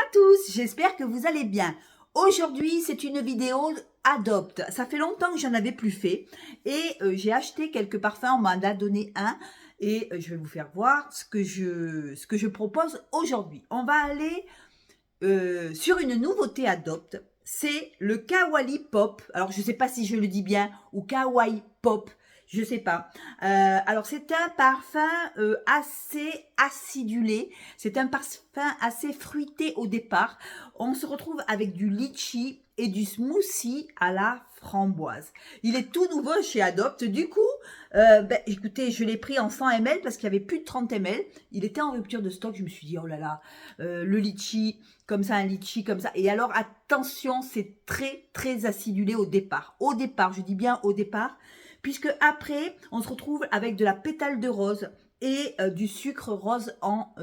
à tous, j'espère que vous allez bien. Aujourd'hui, c'est une vidéo Adopte. Ça fait longtemps que j'en avais plus fait et j'ai acheté quelques parfums, on m'en a donné un et je vais vous faire voir ce que je propose aujourd'hui. On va aller sur une nouveauté Adopte, c'est le Kawaii Pop. Alors, je ne sais pas si je le dis bien ou Kawaii Pop. Je sais pas. Alors, c'est un parfum assez acidulé. C'est un parfum assez fruité au départ. On se retrouve avec du litchi et du smoothie à la framboise. Il est tout nouveau chez Adopt. Du coup, écoutez, je l'ai pris en 100 ml parce qu'il y avait plus de 30 ml. Il était en rupture de stock. Je me suis dit, oh là là, le litchi, comme ça, un litchi comme ça. Et alors, attention, c'est très, très acidulé au départ. Au départ, je dis bien au départ, puisque après, on se retrouve avec de la pétale de rose et du sucre rose en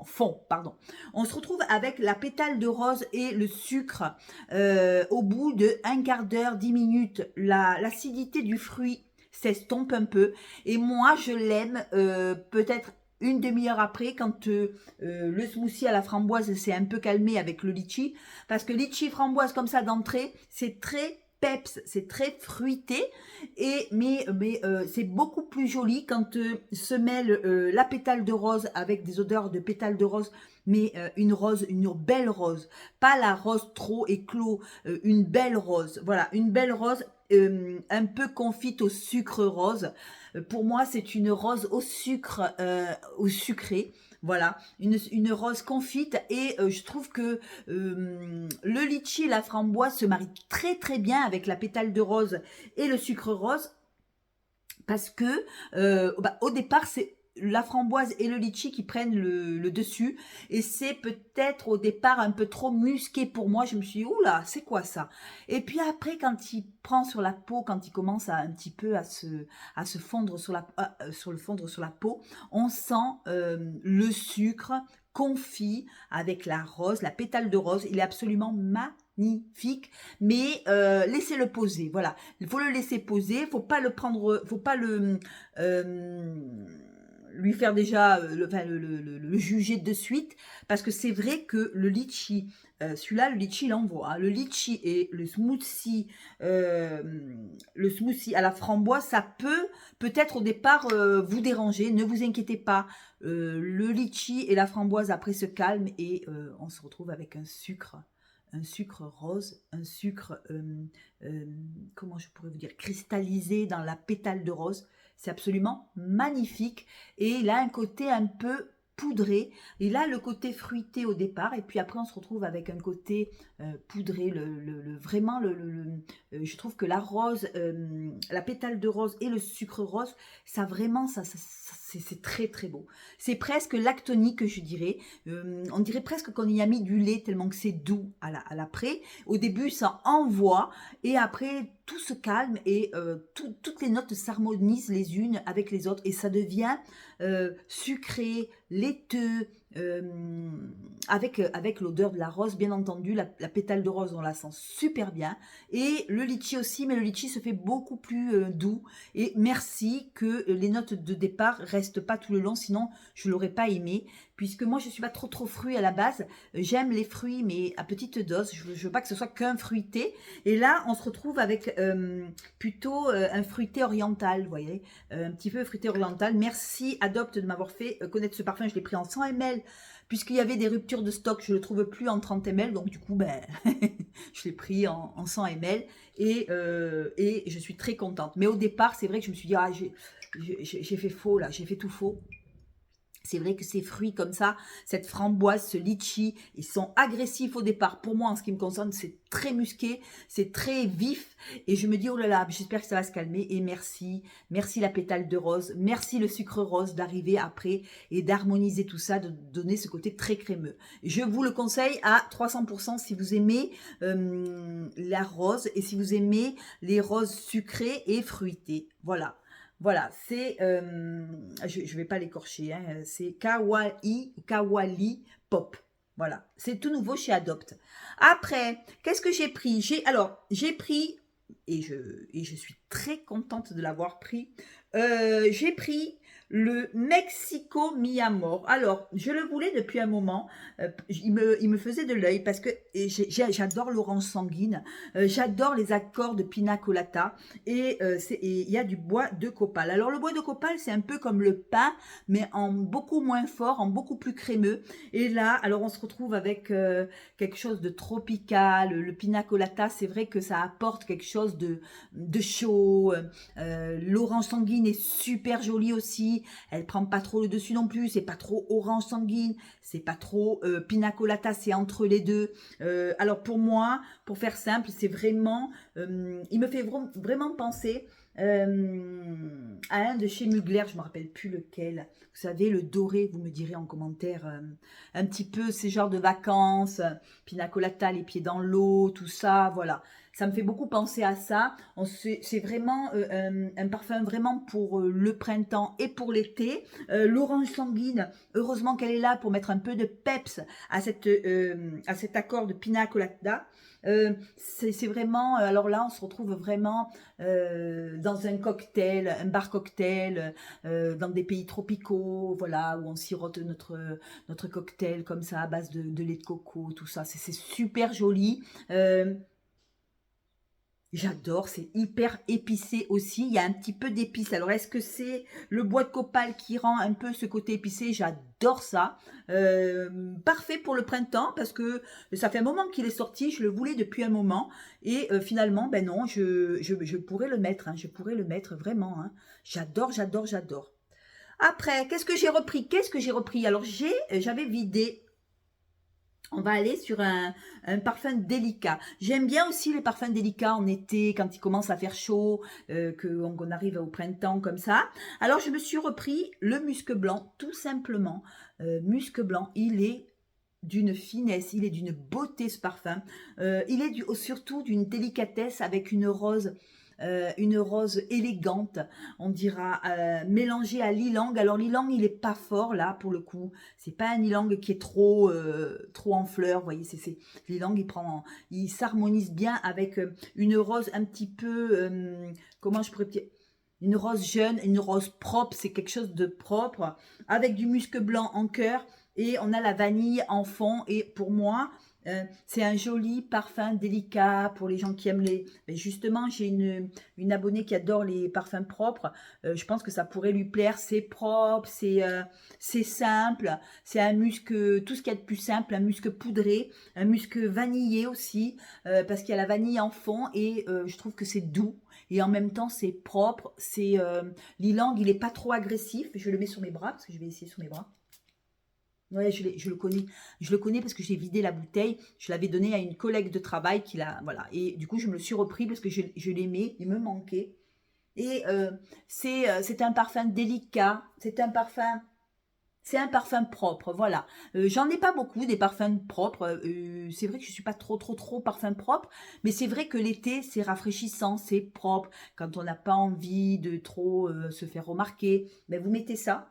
fond, pardon. On se retrouve avec la pétale de rose et le sucre au bout de un quart d'heure, 10 minutes. L'acidité du fruit s'estompe un peu. Et moi, je l'aime peut-être une demi-heure après, quand le smoothie à la framboise s'est un peu calmé avec le litchi. Parce que litchi framboise comme ça d'entrée, c'est très peps, c'est très fruité, mais c'est beaucoup plus joli quand se mêle la pétale de rose avec des odeurs de pétale de rose, mais une belle rose, pas la rose trop éclos, une belle rose, voilà, une belle rose un peu confite au sucre rose. Pour moi, c'est une rose au sucre, au sucré. Voilà, une rose confite et je trouve que le litchi et la framboise se marient très très bien avec la pétale de rose et le sucre rose parce que au départ c'est la framboise et le litchi qui prennent le dessus et c'est peut-être au départ un peu trop musqué pour moi. Je me suis dit oula, c'est quoi ça? Et puis après quand il prend sur la peau, quand il commence à un petit peu à se fondre sur la peau, on sent le sucre confit avec la rose, la pétale de rose. Il est absolument magnifique, mais laissez-le poser, voilà. Il faut le laisser poser, faut pas le prendre, faut pas lui faire déjà le juger de suite, parce que c'est vrai que le litchi, celui-là, le litchi, il envoie. Hein. Le litchi et le smoothie à la framboise, ça peut-être au départ vous déranger. Ne vous inquiétez pas. Le litchi et la framboise après se calment et on se retrouve avec un sucre rose, un sucre, comment je pourrais vous dire, cristallisé dans la pétale de rose. C'est absolument magnifique. Et il a un côté un peu poudré. Il a le côté fruité au départ. Et puis après, on se retrouve avec un côté poudré. Vraiment, je trouve que la rose, la pétale de rose et le sucre rose, ça vraiment, c'est très très beau. C'est presque lactonique, je dirais. On dirait presque qu'on y a mis du lait tellement que c'est doux à l'après. Au début, ça envoie et après, tout se calme et toutes les notes s'harmonisent les unes avec les autres et ça devient sucré, laiteux, avec l'odeur de la rose, bien entendu. La pétale de rose, on la sent super bien. Et le litchi aussi, mais le litchi se fait beaucoup plus doux. Et merci que les notes de départ restent pas tout le long, sinon je l'aurais pas aimé. Puisque moi, je suis pas trop fruit à la base. J'aime les fruits, mais à petite dose. Je veux pas que ce soit qu'un fruité. Et là, on se retrouve avec plutôt un fruité oriental, vous voyez. Un petit peu fruité oriental. Merci Adopte de m'avoir fait connaître ce parfum. Je l'ai pris en 100 ml. Puisqu'il y avait des ruptures de stock, je ne le trouve plus en 30 ml. Donc du coup, je l'ai pris en 100 ml. Et je suis très contente. Mais au départ, c'est vrai que je me suis dit, ah, j'ai fait faux là, j'ai fait tout faux. C'est vrai que ces fruits comme ça, cette framboise, ce litchi, ils sont agressifs au départ. Pour moi, en ce qui me concerne, c'est très musqué, c'est très vif. Et je me dis, oh là là, j'espère que ça va se calmer. Et merci la pétale de rose, merci le sucre rose d'arriver après et d'harmoniser tout ça, de donner ce côté très crémeux. Je vous le conseille à 300% si vous aimez la rose et si vous aimez les roses sucrées et fruitées. Voilà. Voilà, c'est, je ne vais pas l'écorcher, hein, c'est Kawaii Pop. Voilà, c'est tout nouveau chez Adopt. Après, qu'est-ce que j'ai pris? J'ai pris, et je suis très contente de l'avoir pris, j'ai pris le Mexico Mi Amor. Alors, je le voulais depuis un moment. Il me faisait de l'œil parce que j'adore l'orange sanguine. J'adore les accords de Pina Colada. Et il y a du bois de copal. Alors, le bois de copal, c'est un peu comme le pain, mais en beaucoup moins fort, en beaucoup plus crémeux. Et là, alors, on se retrouve avec quelque chose de tropical. Le Pina Colada, c'est vrai que ça apporte quelque chose de chaud. L'orange sanguine est super jolie aussi. Elle prend pas trop le dessus non plus. C'est pas trop orange sanguine. C'est pas trop pina colada. C'est entre les deux. Alors pour moi, pour faire simple, c'est vraiment... il me fait vraiment penser à un de chez Mugler. Je me rappelle plus lequel. Vous savez, le doré, vous me direz en commentaire. Un petit peu ces genres de vacances. Pina colada, les pieds dans l'eau, tout ça. Voilà. Ça me fait beaucoup penser à ça. C'est vraiment un parfum vraiment pour le printemps et pour l'été. L'orange sanguine, heureusement qu'elle est là pour mettre un peu de peps à cet accord de Pina Colada. C'est vraiment, alors là on se retrouve vraiment dans un cocktail, un bar cocktail, dans des pays tropicaux, voilà, où on sirote notre cocktail comme ça à base de lait de coco, tout ça, c'est super joli. J'adore, c'est hyper épicé aussi. Il y a un petit peu d'épices. Alors, est-ce que c'est le bois de copal qui rend un peu ce côté épicé? J'adore ça. Parfait pour le printemps parce que ça fait un moment qu'il est sorti. Je le voulais depuis un moment. Et finalement, ben non, je pourrais le mettre. Hein, je pourrais le mettre vraiment. Hein. J'adore, j'adore, j'adore. Après, qu'est-ce que j'ai repris? Alors, j'avais vidé. On va aller sur un parfum délicat. J'aime bien aussi les parfums délicats en été, quand il commence à faire chaud, qu'on arrive au printemps comme ça. Alors, je me suis repris le musc blanc, tout simplement. Musc blanc, il est d'une finesse, il est d'une beauté ce parfum. Il est surtout d'une délicatesse avec une rose élégante, on dira, mélangée à l'ylang. Alors l'ylang, il est pas fort là pour le coup. C'est pas un ylang qui est trop en fleurs. Vous voyez, l'ylang, il s'harmonise bien avec une rose un petit peu, comment je pourrais dire, une rose jeune, une rose propre. C'est quelque chose de propre avec du musc blanc en cœur et on a la vanille en fond. Et pour moi, c'est un joli parfum délicat pour les gens qui aiment les... Mais justement, j'ai une abonnée qui adore les parfums propres. Je pense que ça pourrait lui plaire. C'est propre, c'est simple. C'est un musc, tout ce qu'il y a de plus simple, un musc poudré, un musc vanillé aussi, parce qu'il y a la vanille en fond et je trouve que c'est doux. Et en même temps, c'est propre. L'ylang, il n'est pas trop agressif. Je le mets sur mes bras, parce que je vais essayer sur mes bras. Ouais, je le connais. Je le connais parce que j'ai vidé la bouteille. Je l'avais donné à une collègue de travail qui l'a. Voilà. Et du coup, je me le suis repris parce que je l'aimais. Il me manquait. Et c'est un parfum délicat. C'est un parfum propre. Voilà. J'en ai pas beaucoup des parfums propres. C'est vrai que je suis pas trop parfum propre. Mais c'est vrai que l'été, c'est rafraîchissant. C'est propre. Quand on n'a pas envie de trop se faire remarquer, ben vous mettez ça.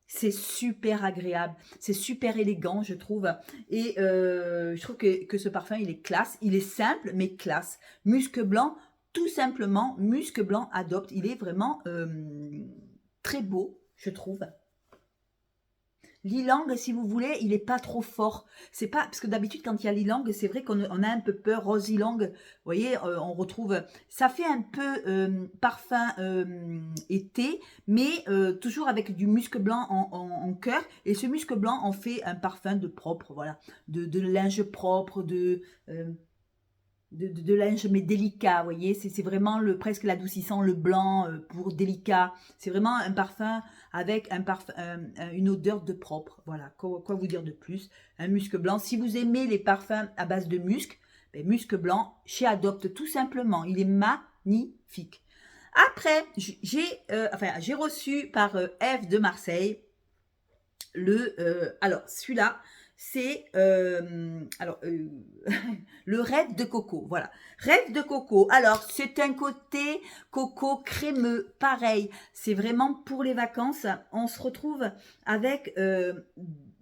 C'est super agréable, c'est super élégant, je trouve. Et je trouve que ce parfum, il est classe. Il est simple, mais classe. Musc blanc, tout simplement, musc blanc adopte. Il est vraiment très beau, je trouve. L'ylang, si vous voulez, il n'est pas trop fort. C'est pas parce que d'habitude, quand il y a l'ylang, c'est vrai qu'on a un peu peur. Rose ylang, vous voyez, on retrouve. Ça fait un peu parfum été, mais toujours avec du musc blanc en cœur. Et ce musc blanc en fait un parfum de propre, voilà, de linge propre, de linge mais délicat, vous voyez, c'est vraiment presque l'adoucissant, le blanc pour délicat. C'est vraiment un parfum avec une odeur de propre. Voilà, quoi vous dire de plus? Un musc blanc. Si vous aimez les parfums à base de musc, ben, musc blanc chez Adopte, tout simplement. Il est magnifique. Après, j'ai reçu par Eve de Marseille alors celui-là, c'est le rêve de coco. Voilà, rêve de coco. Alors, c'est un côté coco crémeux, pareil. C'est vraiment pour les vacances. On se retrouve avec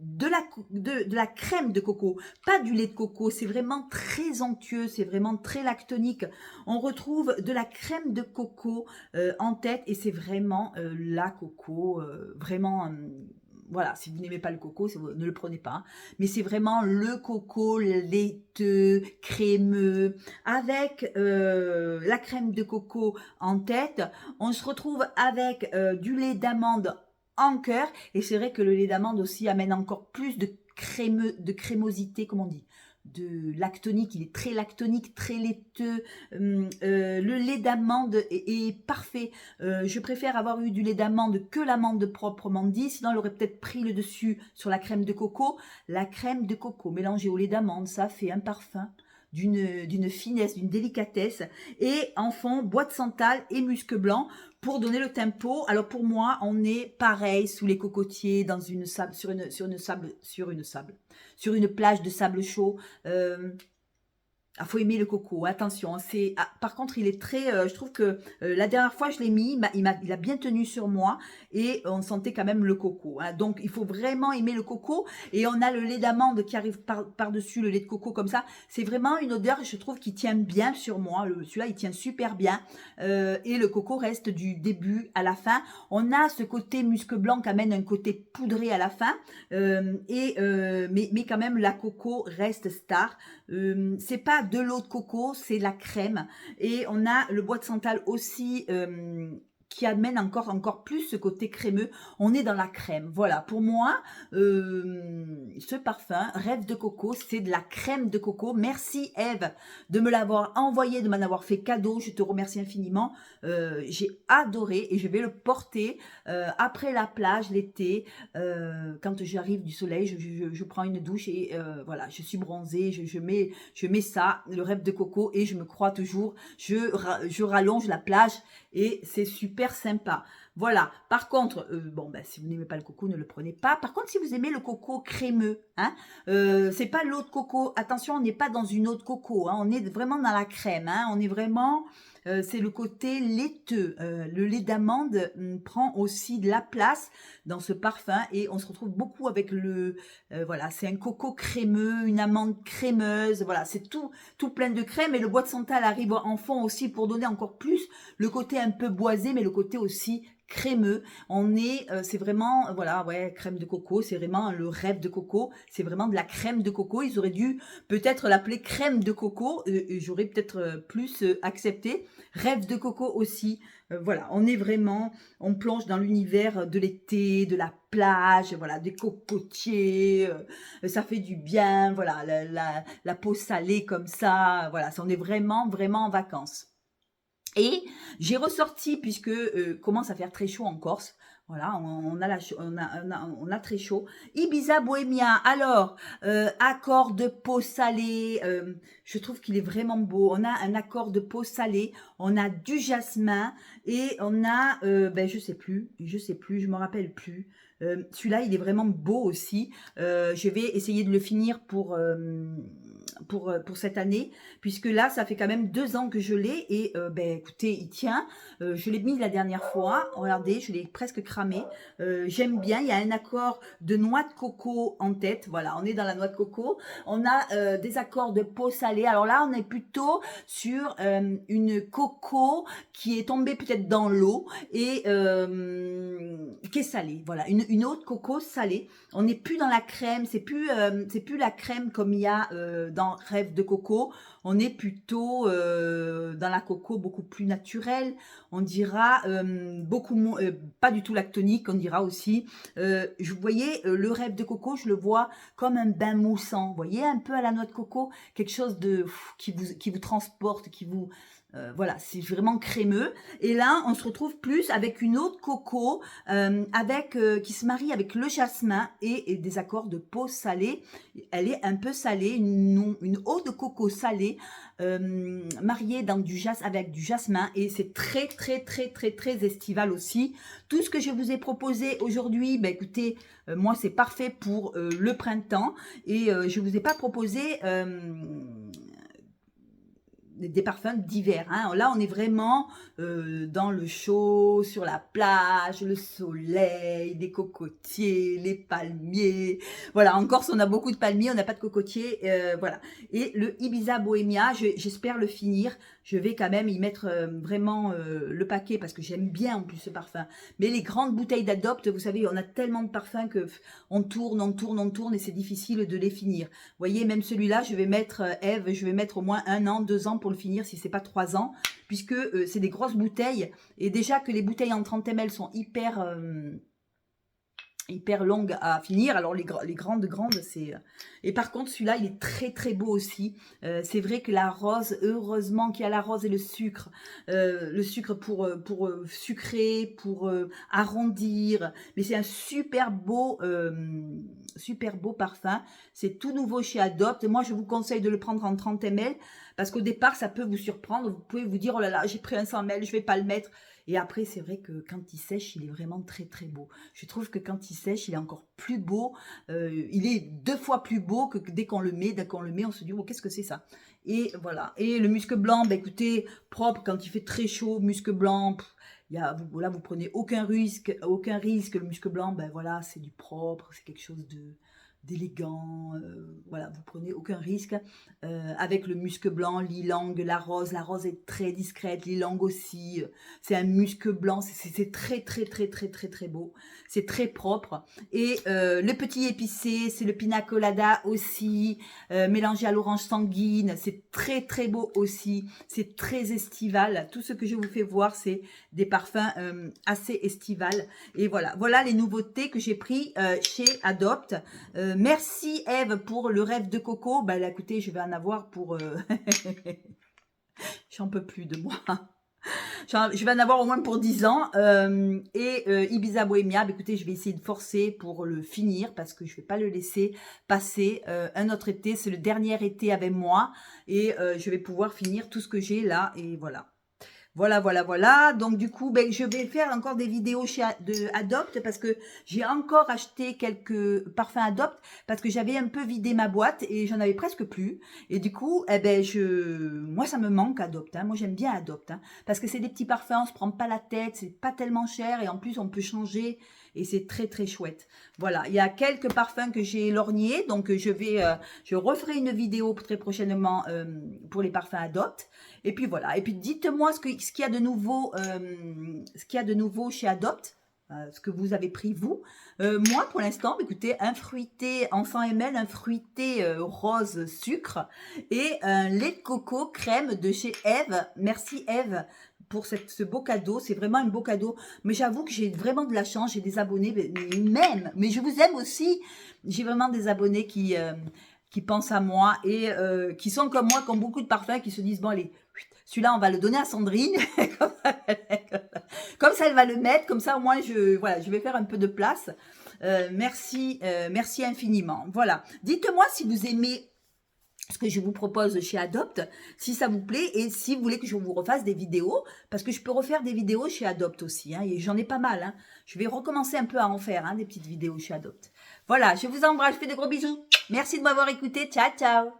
de la crème de coco, pas du lait de coco. C'est vraiment très onctueux, c'est vraiment très lactonique. On retrouve de la crème de coco en tête et c'est vraiment la coco, vraiment... voilà, si vous n'aimez pas le coco, ne le prenez pas. Mais c'est vraiment le coco laiteux, crémeux, avec la crème de coco en tête. On se retrouve avec du lait d'amande en cœur. Et c'est vrai que le lait d'amande aussi amène encore plus de crémosité, comme on dit, de lactonique. Il est très lactonique, très laiteux. Le lait d'amande est parfait. Je préfère avoir eu du lait d'amande que l'amande proprement dit. Sinon, elle aurait peut-être pris le dessus sur la crème de coco. La crème de coco mélangée au lait d'amande, ça fait un parfum d'une finesse, d'une délicatesse. Et en fond, bois de santal et musc blanc pour donner le tempo. Alors pour moi, on est pareil sous les cocotiers, dans une sable, sur une plage de sable chaud. Il faut aimer le coco, attention. Par contre, il est très... je trouve que la dernière fois, je l'ai mis, il a bien tenu sur moi et on sentait quand même le coco. Hein. Donc, il faut vraiment aimer le coco. Et on a le lait d'amande qui arrive par-dessus le lait de coco comme ça. C'est vraiment une odeur, je trouve, qui tient bien sur moi. Celui-là, il tient super bien. Et le coco reste du début à la fin. On a ce côté musc blanc qui amène un côté poudré à la fin. Mais quand même, la coco reste star. C'est pas de l'eau de coco, c'est la crème. Et on a le bois de santal aussi qui amène encore plus ce côté crémeux. On est dans la crème. Voilà, pour moi, ce parfum, Rêve de coco, c'est de la crème de coco. Merci Eve de me l'avoir envoyé, de m'en avoir fait cadeau. Je te remercie infiniment. J'ai adoré et je vais le porter après la plage l'été. Quand j'arrive du soleil, je prends une douche et voilà, je suis bronzée. Je mets ça, le Rêve de coco, et je me crois toujours. Je rallonge la plage et c'est super sympa. Voilà. Par contre, si vous n'aimez pas le coco, ne le prenez pas. Par contre, si vous aimez le coco crémeux, hein, c'est pas l'eau de coco. Attention, on n'est pas dans une eau de coco. Hein, on est vraiment dans la crème. Hein, on est vraiment... c'est le côté laiteux. Le lait d'amande prend aussi de la place dans ce parfum et on se retrouve beaucoup avec le... voilà, c'est un coco crémeux, une amande crémeuse. Voilà, c'est tout plein de crème et le bois de santal arrive en fond aussi pour donner encore plus le côté un peu boisé, mais le côté aussi crémeux. C'est vraiment, voilà, ouais, crème de coco, c'est vraiment le Rêve de coco, c'est vraiment de la crème de coco. Ils auraient dû peut-être l'appeler crème de coco, j'aurais peut-être plus accepté. Rêve de coco aussi, voilà, on plonge dans l'univers de l'été, de la plage, voilà, des cocotiers, ça fait du bien, voilà, la peau salée comme ça, voilà, on est vraiment en vacances. Et j'ai ressorti, puisque commence à faire très chaud en Corse, voilà, on a très chaud. Ibiza Bohémien, alors, accord de peau salée, je trouve qu'il est vraiment beau. On a un accord de peau salée, on a du jasmin et on a, je sais plus, je me rappelle plus. Celui-là, il est vraiment beau aussi. Je vais essayer de le finir pour cette année, puisque là, ça fait quand même 2 ans que je l'ai et écoutez, il tient. Je l'ai mis la dernière fois, regardez, je l'ai presque cramé. J'aime bien, il y a un accord de noix de coco en tête. Voilà, on est dans la noix de coco. On a des accords de peau salée. Alors là, on est plutôt sur une coco qui est tombée peut-être dans l'eau et qui est salée. Voilà, une eau de coco salée. On n'est plus dans la crème, c'est plus la crème comme il y a dans Rêve de coco. On est plutôt dans la coco beaucoup plus naturelle, on dira beaucoup moins, pas du tout lactonique, on dira aussi. Je voyais le Rêve de coco, je le vois comme un bain moussant, vous voyez, un peu à la noix de coco, quelque chose de qui vous transporte, qui vous... voilà, c'est vraiment crémeux. Et là, on se retrouve plus avec une eau de coco qui se marie avec le jasmin et des accords de peau salée. Elle est un peu salée, une eau de coco salée mariée avec du jasmin. Et c'est très, très, très, très, très estival aussi. Tout ce que je vous ai proposé aujourd'hui, écoutez, moi, c'est parfait pour le printemps. Et je vous ai pas proposé... des parfums d'hiver. Hein. Là, on est vraiment dans le chaud, sur la plage, le soleil, des cocotiers, les palmiers. Voilà, en Corse, on a beaucoup de palmiers, on n'a pas de cocotiers. Voilà. Et le Ibiza Bohemia, j'espère le finir. Je vais quand même y mettre vraiment le paquet parce que j'aime bien en plus ce parfum. Mais les grandes bouteilles d'Adopt, vous savez, on a tellement de parfums que on tourne et c'est difficile de les finir. Vous voyez, même celui-là, je vais mettre, Eve, je vais mettre au moins 1 an, 2 ans pour le finir, si c'est pas 3 ans, puisque c'est des grosses bouteilles. Et déjà que les bouteilles en 30 ml sont hyper longue à finir. Alors les grandes, c'est... Et par contre, celui-là, il est très, très beau aussi. C'est vrai que la rose, heureusement qu'il y a la rose et le sucre. Le sucre pour sucrer, pour arrondir. Mais c'est un super beau parfum. C'est tout nouveau chez Adopt. Moi, je vous conseille de le prendre en 30 ml parce qu'au départ, ça peut vous surprendre. Vous pouvez vous dire, oh là là, j'ai pris un 100 ml, je vais pas le mettre. Et après, c'est vrai que quand il sèche, il est vraiment très très beau. Je trouve que quand il sèche, il est encore plus beau. Il est 2 fois plus beau que dès qu'on le met. Dès qu'on le met, on se dit, oh, qu'est-ce que c'est ça? Et voilà. Et le musc blanc, bah, écoutez, propre, quand il fait très chaud, musc blanc, là, vous prenez aucun risque. Le musc blanc, ben voilà, c'est du propre, c'est quelque chose d'élégant, voilà, vous prenez aucun risque. Avec le musc blanc, l'ilang, la rose est très discrète, l'ilang aussi, c'est un musc blanc, c'est très très très très très très beau, c'est très propre. Et le petit épicé, c'est le pina colada aussi, mélangé à l'orange sanguine, c'est très très beau aussi, c'est très estival. Tout ce que je vous fais voir, c'est des parfums assez estivales. Et voilà les nouveautés que j'ai pris chez Adopt. Merci Eve pour le rêve de coco. Bah écoutez, je vais en avoir pour... J'en peux plus de moi. Je vais en avoir au moins pour 10 ans. Ibiza Bohemia, bah, écoutez, je vais essayer de forcer pour le finir parce que je ne vais pas le laisser passer un autre été. C'est le dernier été avec moi et je vais pouvoir finir tout ce que j'ai là et voilà. Voilà. Donc, du coup, ben, je vais faire encore des vidéos de Adopt parce que j'ai encore acheté quelques parfums Adopt parce que j'avais un peu vidé ma boîte et j'en avais presque plus. Et du coup, eh ben, moi, ça me manque Adopt. Hein. Moi, j'aime bien Adopt parce que c'est des petits parfums, on se prend pas la tête, c'est pas tellement cher et en plus, on peut changer et c'est très, très chouette. Voilà, il y a quelques parfums que j'ai lorgnés, donc je referai une vidéo très prochainement pour les parfums Adopt. Et puis voilà. Et puis dites-moi ce qu'il y a de nouveau, chez Adopt, ce que vous avez pris vous. Moi, pour l'instant, écoutez, un fruité en 100 ml, un fruité rose sucre et un lait de coco crème de chez Eve. Merci Eve pour ce beau cadeau. C'est vraiment un beau cadeau. Mais j'avoue que j'ai vraiment de la chance. J'ai des abonnés, mais je vous aime aussi. J'ai vraiment des abonnés qui pensent à moi et qui sont comme moi, qui ont beaucoup de parfums, qui se disent, bon allez, celui-là, on va le donner à Sandrine. Comme ça, elle va le mettre. Comme ça, au moins, je vais faire un peu de place. Merci infiniment. Voilà. Dites-moi si vous aimez ce que je vous propose chez Adopt, si ça vous plaît et si vous voulez que je vous refasse des vidéos, parce que je peux refaire des vidéos chez Adopt aussi, hein, et j'en ai pas mal. Hein. Je vais recommencer un peu à en faire, hein, des petites vidéos chez Adopt. Voilà, je vous embrasse, je fais de gros bisous. Merci de m'avoir écouté. Ciao, ciao.